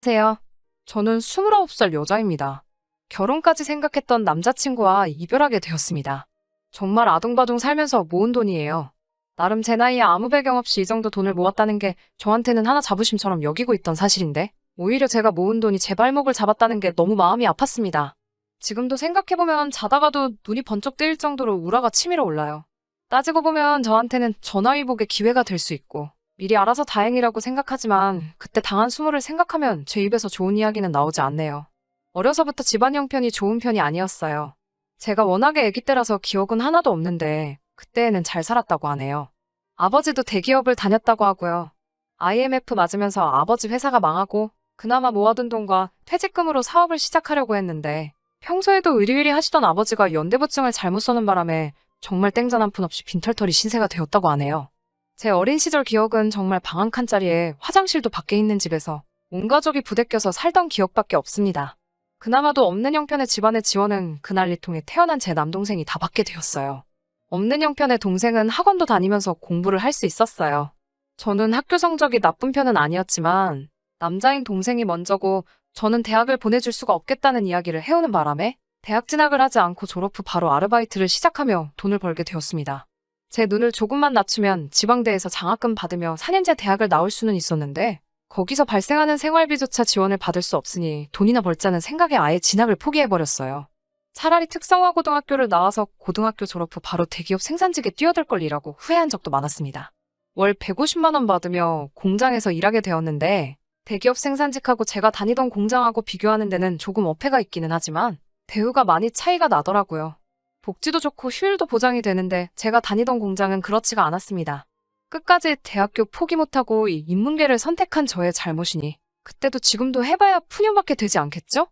안녕하세요. 저는 29살 여자입니다. 결혼까지 생각했던 남자친구와 이별하게 되었습니다. 정말 아둥바둥 살면서 모은 돈이에요. 나름 제 나이에 아무 배경 없이 이 정도 돈을 모았다는 게 저한테는 하나 자부심처럼 여기고 있던 사실인데, 오히려 제가 모은 돈이 제 발목을 잡았다는 게 너무 마음이 아팠습니다. 지금도 생각해보면 자다가도 눈이 번쩍 뜨일 정도로 우라가 치밀어 올라요. 따지고 보면 저한테는 전화위복의 기회가 될 수 있고, 미리 알아서 다행이라고 생각하지만 그때 당한 수모를 생각하면 제 입에서 좋은 이야기는 나오지 않네요. 어려서부터 집안 형편이 좋은 편이 아니었어요. 제가 워낙에 아기 때라서 기억은 하나도 없는데 그때에는 잘 살았다고 하네요. 아버지도 대기업을 다녔다고 하고요. IMF 맞으면서 아버지 회사가 망하고 그나마 모아둔 돈과 퇴직금으로 사업을 시작하려고 했는데, 평소에도 의리의리 하시던 아버지가 연대보증을 잘못 써는 바람에 정말 땡전 한 푼 없이 빈털터리 신세가 되었다고 하네요. 제 어린 시절 기억은 정말 방 한 칸짜리에 화장실도 밖에 있는 집에서 온 가족이 부대껴서 살던 기억밖에 없습니다. 그나마도 없는 형편의 집안의 지원은 그 난리통에 태어난 제 남동생이 다 받게 되었어요. 없는 형편의 동생은 학원도 다니면서 공부를 할 수 있었어요. 저는 학교 성적이 나쁜 편은 아니었지만 남자인 동생이 먼저고 저는 대학을 보내줄 수가 없겠다는 이야기를 해오는 바람에 대학 진학을 하지 않고 졸업 후 바로 아르바이트를 시작하며 돈을 벌게 되었습니다. 제 눈을 조금만 낮추면 지방대에서 장학금 받으며 4년제 대학을 나올 수는 있었는데, 거기서 발생하는 생활비조차 지원을 받을 수 없으니 돈이나 벌자는 생각에 아예 진학을 포기해버렸어요. 차라리 특성화 고등학교를 나와서 고등학교 졸업 후 바로 대기업 생산직에 뛰어들 걸 이라고 후회한 적도 많았습니다. 월 150만 원 받으며 공장에서 일하게 되었는데, 대기업 생산직하고 제가 다니던 공장하고 비교하는 데는 조금 어폐가 있기는 하지만 대우가 많이 차이가 나더라고요. 복지도 좋고 휴일도 보장이 되는데 제가 다니던 공장은 그렇지가 않았습니다. 끝까지 대학교 포기 못하고 이 인문계를 선택한 저의 잘못이니 그때도 지금도 해봐야 푸념밖에 되지 않겠죠?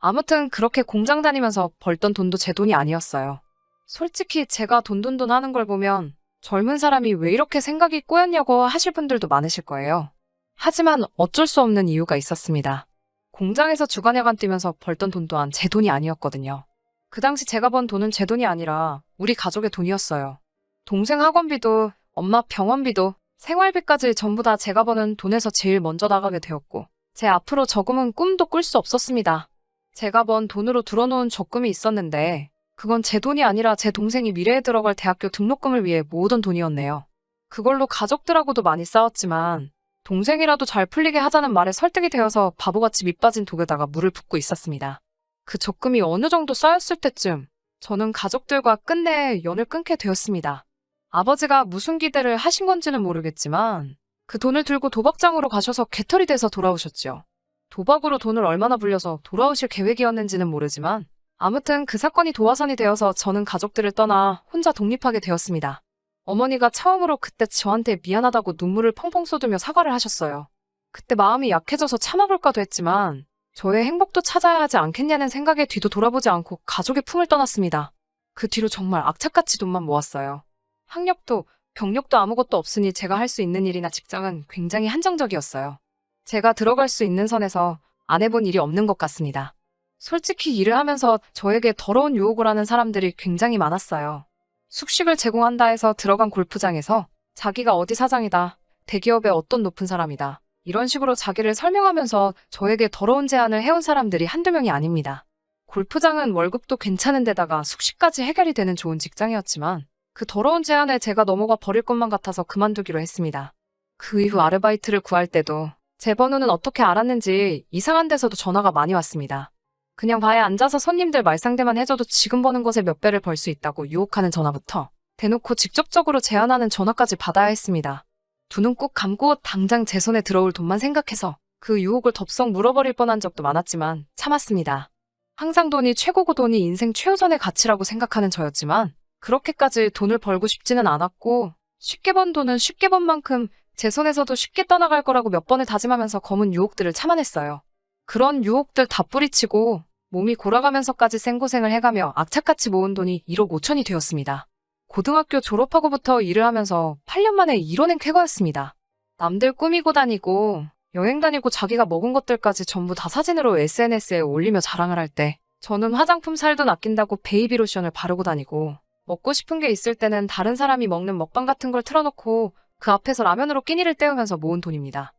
아무튼 그렇게 공장 다니면서 벌던 돈도 제 돈이 아니었어요. 솔직히 제가 돈돈돈 하는 걸 보면 젊은 사람이 왜 이렇게 생각이 꼬였냐고 하실 분들도 많으실 거예요. 하지만 어쩔 수 없는 이유가 있었습니다. 공장에서 주간야간 뛰면서 벌던 돈 또한 제 돈이 아니었거든요. 그 당시 제가 번 돈은 제 돈이 아니라 우리 가족의 돈이었어요. 동생 학원비도, 엄마 병원비도, 생활비까지 전부 다 제가 버는 돈에서 제일 먼저 나가게 되었고, 제 앞으로 저금은 꿈도 꿀 수 없었습니다. 제가 번 돈으로 들어놓은 적금이 있었는데, 그건 제 돈이 아니라 제 동생이 미래에 들어갈 대학교 등록금을 위해 모으던 돈이었네요. 그걸로 가족들하고도 많이 싸웠지만, 동생이라도 잘 풀리게 하자는 말에 설득이 되어서 바보같이 밑빠진 독에다가 물을 붓고 있었습니다. 그 적금이 어느 정도 쌓였을 때쯤 저는 가족들과 끝내 연을 끊게 되었습니다. 아버지가 무슨 기대를 하신 건지는 모르겠지만 그 돈을 들고 도박장으로 가셔서 개털이 돼서 돌아오셨죠. 도박으로 돈을 얼마나 불려서 돌아오실 계획이었는지는 모르지만 아무튼 그 사건이 도화선이 되어서 저는 가족들을 떠나 혼자 독립하게 되었습니다. 어머니가 처음으로 그때 저한테 미안하다고 눈물을 펑펑 쏟으며 사과를 하셨어요. 그때 마음이 약해져서 참아볼까도 했지만 저의 행복도 찾아야 하지 않겠냐는 생각에 뒤도 돌아보지 않고 가족의 품을 떠났습니다. 그 뒤로 정말 악착같이 돈만 모았어요. 학력도 경력도 아무것도 없으니 제가 할 수 있는 일이나 직장은 굉장히 한정적이었어요. 제가 들어갈 수 있는 선에서 안 해본 일이 없는 것 같습니다. 솔직히 일을 하면서 저에게 더러운 유혹을 하는 사람들이 굉장히 많았어요. 숙식을 제공한다 해서 들어간 골프장에서 자기가 어디 사장이다, 대기업의 어떤 높은 사람이다, 이런 식으로 자기를 설명하면서 저에게 더러운 제안을 해온 사람들이 한두 명이 아닙니다. 골프장은 월급도 괜찮은 데다가 숙식까지 해결이 되는 좋은 직장이었지만 그 더러운 제안에 제가 넘어가 버릴 것만 같아서 그만두기로 했습니다. 그 이후 아르바이트를 구할 때도 제 번호는 어떻게 알았는지 이상한 데서도 전화가 많이 왔습니다. 그냥 바에 앉아서 손님들 말상대만 해줘도 지금 버는 것에 몇 배를 벌 수 있다고 유혹하는 전화부터 대놓고 직접적으로 제안하는 전화까지 받아야 했습니다. 두 눈 꼭 감고 당장 제 손에 들어올 돈만 생각해서 그 유혹을 덥석 물어버릴 뻔한 적도 많았지만 참았습니다. 항상 돈이 최고고 돈이 인생 최우선의 가치라고 생각하는 저였지만 그렇게까지 돈을 벌고 싶지는 않았고, 쉽게 번 돈은 쉽게 번 만큼 제 손에서도 쉽게 떠나갈 거라고 몇 번을 다짐하면서 검은 유혹들을 참아냈어요. 그런 유혹들 다 뿌리치고 몸이 골아가면서까지 생고생을 해가며 악착같이 모은 돈이 1억 5천이 되었습니다. 고등학교 졸업하고부터 일을 하면서 8년 만에 이뤄낸 쾌거였습니다. 남들 꾸미고 다니고 여행 다니고 자기가 먹은 것들까지 전부 다 사진으로 SNS에 올리며 자랑을 할 때 저는 화장품 살돈 아낀다고 베이비 로션을 바르고 다니고, 먹고 싶은 게 있을 때는 다른 사람이 먹는 먹방 같은 걸 틀어놓고 그 앞에서 라면으로 끼니를 때우면서 모은 돈입니다.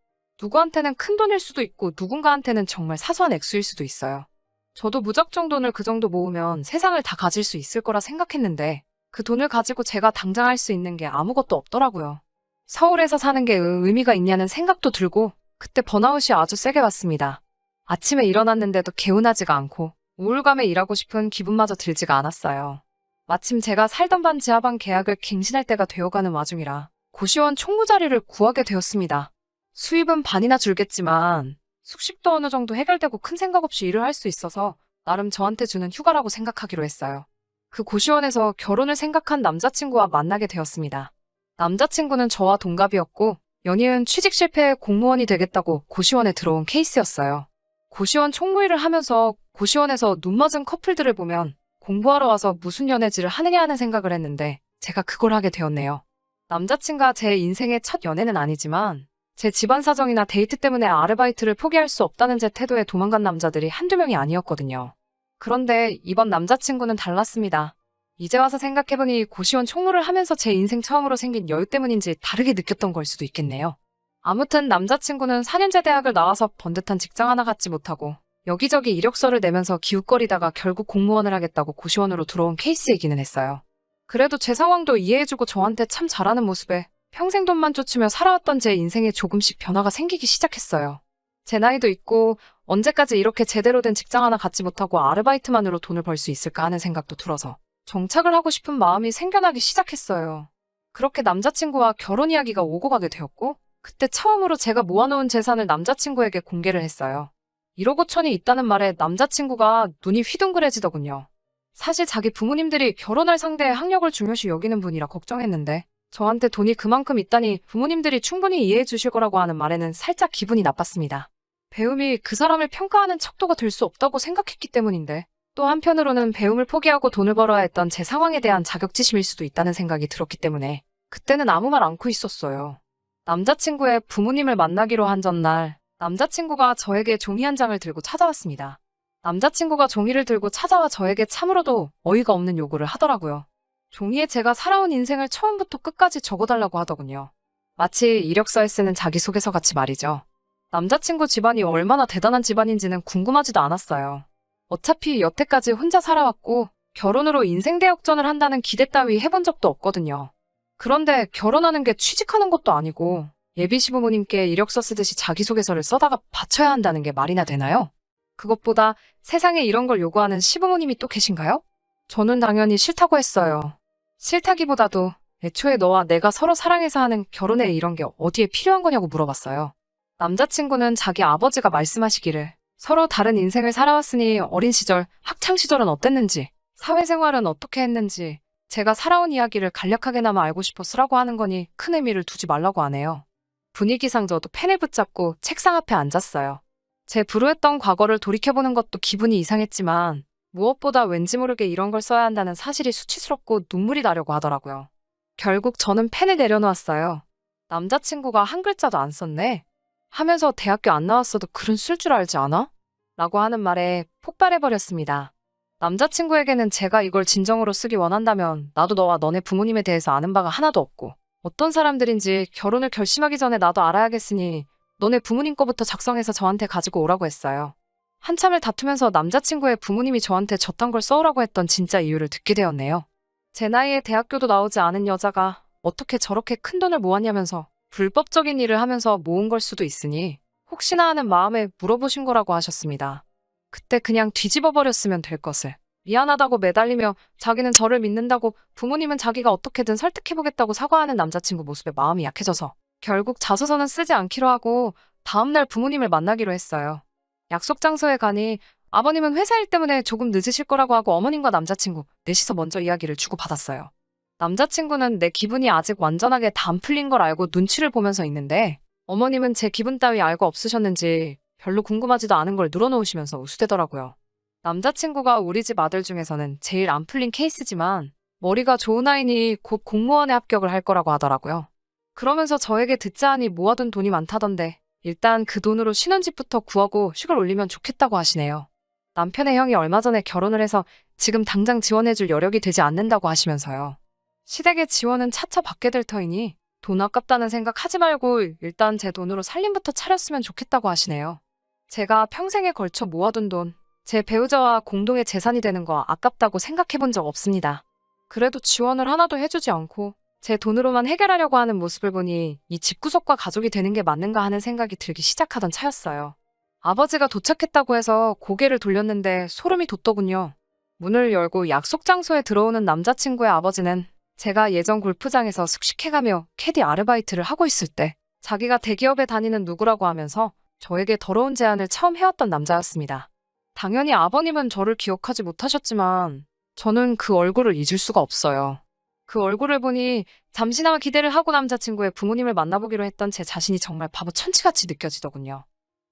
누구한테는 큰 돈일 수도 있고 누군가한테는 정말 사소한 액수일 수도 있어요. 저도 무작정 돈을 그 정도 모으면 세상을 다 가질 수 있을 거라 생각했는데 그 돈을 가지고 제가 당장 할 수 있는 게 아무것도 없더라고요. 서울에서 사는 게 의미가 있냐는 생각도 들고 그때 번아웃이 아주 세게 왔습니다. 아침에 일어났는데도 개운하지가 않고 우울감에 일하고 싶은 기분마저 들지가 않았어요. 마침 제가 살던 반 지하방 계약을 갱신할 때가 되어가는 와중이라 고시원 총무 자리를 구하게 되었습니다. 수입은 반이나 줄겠지만 숙식도 어느 정도 해결되고 큰 생각 없이 일을 할 수 있어서 나름 저한테 주는 휴가라고 생각하기로 했어요. 그 고시원에서 결혼을 생각한 남자친구와 만나게 되었습니다. 남자친구는 저와 동갑이었고 연이은 취직 실패해 공무원이 되겠다고 고시원에 들어온 케이스였어요. 고시원 총무일을 하면서 고시원에서 눈 맞은 커플들을 보면 공부하러 와서 무슨 연애질을 하느냐 하는 생각을 했는데 제가 그걸 하게 되었네요. 남자친구가 제 인생의 첫 연애는 아니지만 제 집안 사정이나 데이트 때문에 아르바이트를 포기할 수 없다는 제 태도에 도망간 남자들이 한두 명이 아니었거든요. 그런데 이번 남자친구는 달랐습니다. 이제 와서 생각해보니 고시원 총무를 하면서 제 인생 처음으로 생긴 여유 때문인지 다르게 느꼈던 걸 수도 있겠네요. 아무튼 남자친구는 4년제 대학을 나와서 번듯한 직장 하나 갖지 못하고 여기저기 이력서를 내면서 기웃거리다가 결국 공무원을 하겠다고 고시원으로 들어온 케이스이기는 했어요. 그래도 제 상황도 이해해주고 저한테 참 잘하는 모습에 평생 돈만 쫓으며 살아왔던 제 인생에 조금씩 변화가 생기기 시작했어요. 제 나이도 있고 언제까지 이렇게 제대로 된 직장 하나 갖지 못하고 아르바이트만으로 돈을 벌 수 있을까 하는 생각도 들어서 정착을 하고 싶은 마음이 생겨나기 시작했어요. 그렇게 남자친구와 결혼 이야기가 오고 가게 되었고 그때 처음으로 제가 모아놓은 재산을 남자친구에게 공개를 했어요. 1억 5천이 있다는 말에 남자친구가 눈이 휘둥그레지더군요. 사실 자기 부모님들이 결혼할 상대의 학력을 중요시 여기는 분이라 걱정했는데 저한테 돈이 그만큼 있다니 부모님들이 충분히 이해해 주실 거라고 하는 말에는 살짝 기분이 나빴습니다. 배움이 그 사람을 평가하는 척도가 될 수 없다고 생각했기 때문인데 또 한편으로는 배움을 포기하고 돈을 벌어야 했던 제 상황에 대한 자격지심일 수도 있다는 생각이 들었기 때문에 그때는 아무 말 않고 있었어요. 남자친구의 부모님을 만나기로 한 전날 남자친구가 저에게 종이 한 장을 들고 찾아왔습니다. 남자친구가 종이를 들고 찾아와 저에게 참으로도 어이가 없는 요구를 하더라고요. 종이에 제가 살아온 인생을 처음부터 끝까지 적어달라고 하더군요. 마치 이력서에 쓰는 자기소개서 같이 말이죠. 남자친구 집안이 얼마나 대단한 집안인지는 궁금하지도 않았어요. 어차피 여태까지 혼자 살아왔고 결혼으로 인생 대역전을 한다는 기대 따위 해본 적도 없거든요. 그런데 결혼하는 게 취직하는 것도 아니고 예비 시부모님께 이력서 쓰듯이 자기소개서를 써다가 바쳐야 한다는 게 말이나 되나요? 그것보다 세상에 이런 걸 요구하는 시부모님이 또 계신가요? 저는 당연히 싫다고 했어요. 싫다기보다도 애초에 너와 내가 서로 사랑해서 하는 결혼에 이런 게 어디에 필요한 거냐고 물어봤어요. 남자친구는 자기 아버지가 말씀하시기를 서로 다른 인생을 살아왔으니 어린 시절, 학창 시절은 어땠는지, 사회생활은 어떻게 했는지 제가 살아온 이야기를 간략하게나마 알고 싶어 쓰라고 하는 거니 큰 의미를 두지 말라고 하네요. 분위기상 저도 펜을 붙잡고 책상 앞에 앉았어요. 제 불우했던 과거를 돌이켜보는 것도 기분이 이상했지만 무엇보다 왠지 모르게 이런 걸 써야 한다는 사실이 수치스럽고 눈물이 나려고 하더라고요. 결국 저는 펜을 내려놓았어요. 남자친구가 한 글자도 안 썼네? 하면서 대학교 안 나왔어도 글은 쓸 줄 알지 않아? 라고 하는 말에 폭발해버렸습니다. 남자친구에게는 제가 이걸 진정으로 쓰기 원한다면 나도 너와 너네 부모님에 대해서 아는 바가 하나도 없고 어떤 사람들인지 결혼을 결심하기 전에 나도 알아야겠으니 너네 부모님 거부터 작성해서 저한테 가지고 오라고 했어요. 한참을 다투면서 남자친구의 부모님이 저한테 저딴 걸 써오라고 했던 진짜 이유를 듣게 되었네요. 제 나이에 대학교도 나오지 않은 여자가 어떻게 저렇게 큰 돈을 모았냐면서 불법적인 일을 하면서 모은 걸 수도 있으니 혹시나 하는 마음에 물어보신 거라고 하셨습니다. 그때 그냥 뒤집어 버렸으면 될 것을. 미안하다고 매달리며 자기는 저를 믿는다고 부모님은 자기가 어떻게든 설득해보겠다고 사과하는 남자친구 모습에 마음이 약해져서 결국 자소서는 쓰지 않기로 하고 다음날 부모님을 만나기로 했어요. 약속 장소에 가니 아버님은 회사 일 때문에 조금 늦으실 거라고 하고 어머님과 남자친구 넷이서 먼저 이야기를 주고받았어요. 남자친구는 내 기분이 아직 완전하게 다 안 풀린 걸 알고 눈치를 보면서 있는데 어머님은 제 기분 따위 알고 없으셨는지 별로 궁금하지도 않은 걸 늘어놓으시면서 우스대더라고요. 남자친구가 우리 집 아들 중에서는 제일 안 풀린 케이스지만 머리가 좋은 아이니 곧 공무원에 합격을 할 거라고 하더라고요. 그러면서 저에게 듣자 하니 모아둔 돈이 많다던데 일단 그 돈으로 신혼집부터 구하고 휴가를 올리면 좋겠다고 하시네요. 남편의 형이 얼마 전에 결혼을 해서 지금 당장 지원해줄 여력이 되지 않는다고 하시면서요. 시댁의 지원은 차차 받게 될 터이니 돈 아깝다는 생각 하지 말고 일단 제 돈으로 살림부터 차렸으면 좋겠다고 하시네요. 제가 평생에 걸쳐 모아둔 돈, 제 배우자와 공동의 재산이 되는 거 아깝다고 생각해 본 적 없습니다. 그래도 지원을 하나도 해주지 않고 제 돈으로만 해결하려고 하는 모습을 보니 이 집구석과 가족이 되는 게 맞는가 하는 생각이 들기 시작하던 차였어요. 아버지가 도착했다고 해서 고개를 돌렸는데 소름이 돋더군요. 문을 열고 약속 장소에 들어오는 남자친구의 아버지는 제가 예전 골프장에서 숙식해가며 캐디 아르바이트를 하고 있을 때 자기가 대기업에 다니는 누구라고 하면서 저에게 더러운 제안을 처음 해왔던 남자였습니다. 당연히 아버님은 저를 기억하지 못하셨지만 저는 그 얼굴을 잊을 수가 없어요. 그 얼굴을 보니 잠시나마 기대를 하고 남자친구의 부모님을 만나보기로 했던 제 자신이 정말 바보 천치같이 느껴지더군요.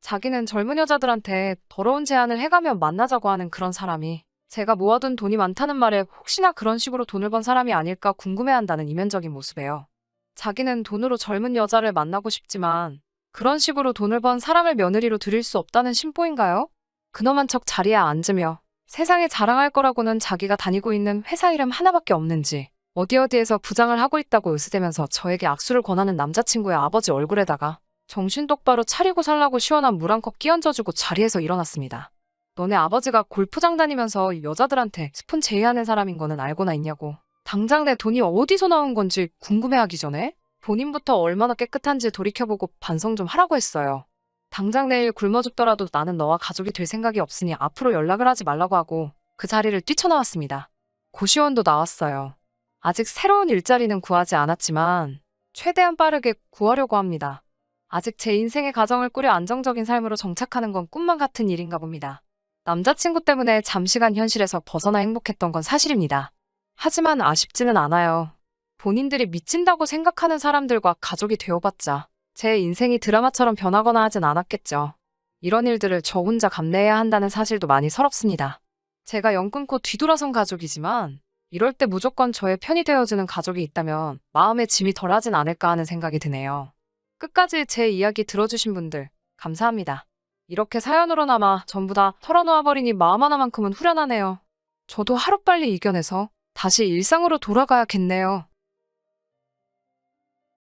자기는 젊은 여자들한테 더러운 제안을 해가며 만나자고 하는 그런 사람이 제가 모아둔 돈이 많다는 말에 혹시나 그런 식으로 돈을 번 사람이 아닐까 궁금해한다는 이면적인 모습에요. 자기는 돈으로 젊은 여자를 만나고 싶지만 그런 식으로 돈을 번 사람을 며느리로 들일 수 없다는 심보인가요? 근엄한 척 자리에 앉으며 세상에 자랑할 거라고는 자기가 다니고 있는 회사 이름 하나밖에 없는지 어디에서 부장을 하고 있다고 으스대면서 저에게 악수를 권하는 남자친구의 아버지 얼굴에다가 정신 똑바로 차리고 살라고 시원한 물 한 컵 끼얹어주고 자리에서 일어났습니다. 너네 아버지가 골프장 다니면서 여자들한테 스폰 제의하는 사람인 거는 알고나 있냐고. 당장 내 돈이 어디서 나온 건지 궁금해하기 전에 본인부터 얼마나 깨끗한지 돌이켜보고 반성 좀 하라고 했어요. 당장 내일 굶어 죽더라도 나는 너와 가족이 될 생각이 없으니 앞으로 연락을 하지 말라고 하고 그 자리를 뛰쳐나왔습니다. 고시원도 나왔어요. 아직 새로운 일자리는 구하지 않았지만 최대한 빠르게 구하려고 합니다. 아직 제 인생의 가정을 꾸려 안정적인 삶으로 정착하는 건 꿈만 같은 일인가 봅니다. 남자친구 때문에 잠시간 현실에서 벗어나 행복했던 건 사실입니다. 하지만 아쉽지는 않아요. 본인들이 미친다고 생각하는 사람들과 가족이 되어봤자 제 인생이 드라마처럼 변하거나 하진 않았겠죠. 이런 일들을 저 혼자 감내해야 한다는 사실도 많이 서럽습니다. 제가 연 끊고 뒤돌아선 가족이지만 이럴 때 무조건 저의 편이 되어주는 가족이 있다면 마음의 짐이 덜하진 않을까 하는 생각이 드네요. 끝까지 제 이야기 들어주신 분들 감사합니다. 이렇게 사연으로나마 전부 다 털어놓아버리니 마음 하나만큼은 후련하네요. 저도 하루빨리 이겨내서 다시 일상으로 돌아가야겠네요.